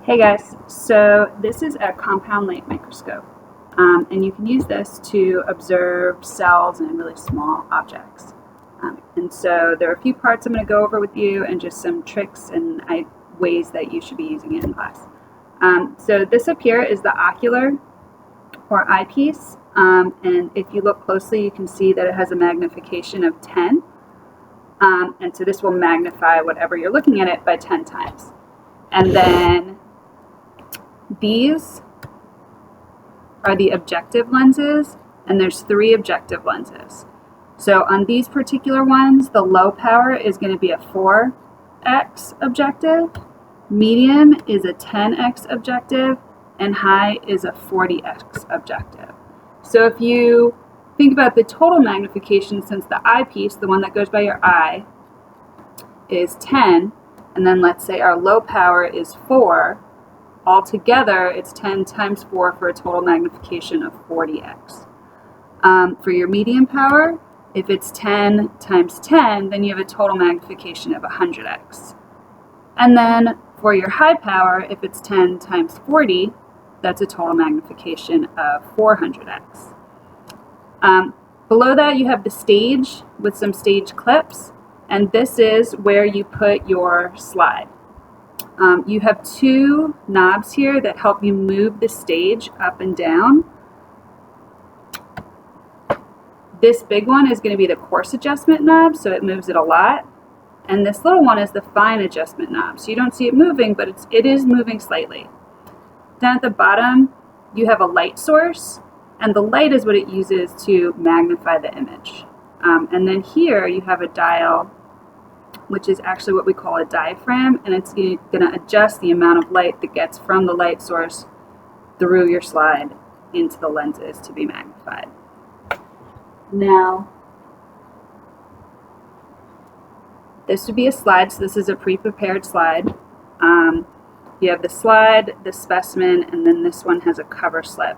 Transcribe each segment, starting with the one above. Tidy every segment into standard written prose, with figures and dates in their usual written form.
Hey guys, so this is a compound light microscope, and you can use this to observe cells and really small objects. And so there are a few parts I'm going to go over with you and just some tricks and ways that you should be using it in class. So this up here is the ocular or eyepiece, and if you look closely you can see that it has a magnification of 10, and so this will magnify whatever you're looking at it by 10 times. And then these are the objective lenses, and there's 3 objective lenses. So on these particular ones, the low power is going to be a 4x objective, medium is a 10x objective, and high is a 40x objective. So if you think about the total magnification, since the eyepiece, the one that goes by your eye, is 10, and then let's say our low power is 4, altogether it's 10 times 4 for a total magnification of 40x. For your medium power, if it's 10 times 10, then you have a total magnification of 100x. And then for your high power, if it's 10 times 40, that's a total magnification of 400x. Below that you have the stage with some stage clips, and this is where you put your slide. You have 2 knobs here that help you move the stage up and down. This big one is going to be the coarse adjustment knob, so it moves it a lot. And this little one is the fine adjustment knob. So you don't see it moving, but it is moving slightly. Down at the bottom, you have a light source, and the light is what it uses to magnify the image. And then here you have a dial, which is actually what we call a diaphragm, and it's going to adjust the amount of light that gets from the light source through your slide into the lenses to be magnified. Now, this would be a slide, so this is a pre-prepared slide. You have the slide, the specimen, and then this one has a cover slip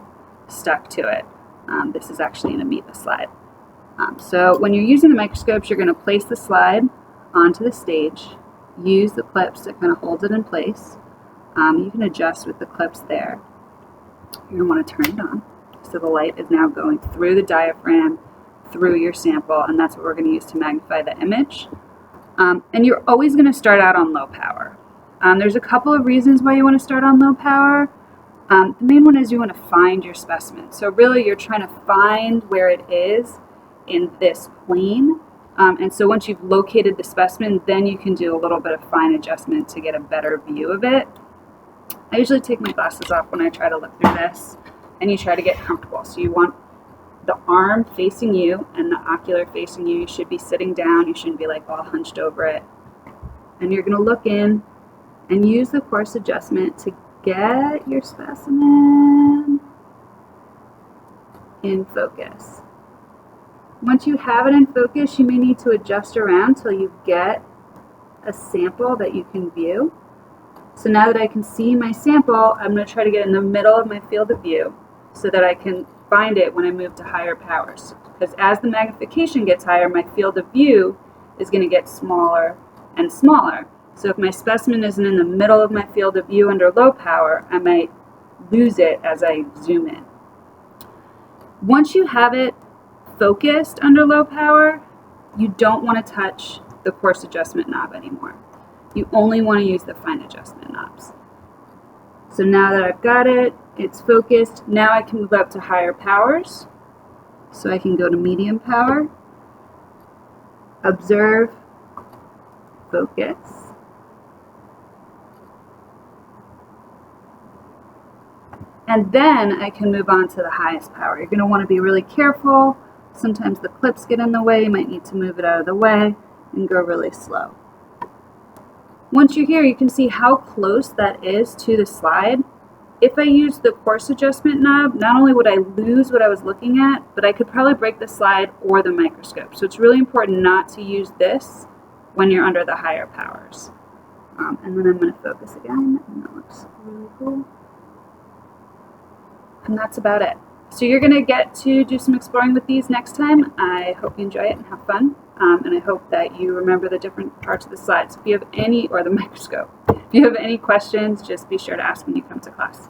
stuck to it. This is actually an amoeba slide. So when you're using the microscopes, you're going to place the slide onto the stage, use the clips to kind of hold it in place. You can adjust with the clips there. You're going to want to turn it on. So the light is now going through the diaphragm, through your sample, and that's what we're going to use to magnify the image. And you're always going to start out on low power. There's a couple of reasons why you want to start on low power. The main one is you want to find your specimen. So really you're trying to find where it is in this plane. And so once you've located the specimen, then you can do a little bit of fine adjustment to get a better view of it. I usually take my glasses off when I try to look through this, and you try to get comfortable. So you want the arm facing you and the ocular facing you. You should be sitting down. You shouldn't be like all hunched over it. And you're going to look in and use the coarse adjustment to get your specimen in focus. Once you have it in focus, you may need to adjust around till you get a sample that you can view. So now that I can see my sample, I'm going to try to get in the middle of my field of view so that I can find it when I move to higher powers. Because as the magnification gets higher, my field of view is going to get smaller and smaller. So if my specimen isn't in the middle of my field of view under low power, I might lose it as I zoom in. Once you have it focused under low power, you don't want to touch the coarse adjustment knob anymore. You only want to use the fine adjustment knobs. So now that I've got it, it's focused. Now I can move up to higher powers. So I can go to medium power, observe, focus. And then I can move on to the highest power. You're going to want to be really careful. Sometimes the clips get in the way. You might need to move it out of the way and go really slow. Once you're here, you can see how close that is to the slide. If I use the coarse adjustment knob, not only would I lose what I was looking at, but I could probably break the slide or the microscope. So it's really important not to use this when you're under the higher powers. And then I'm going to focus again, and that looks really cool. And that's about it. So you're going to get to do some exploring with these next time. I hope you enjoy it and have fun. And I hope that you remember the different parts of the slide. So if you have any, or the microscope, If you have any questions, just be sure to ask when you come to class.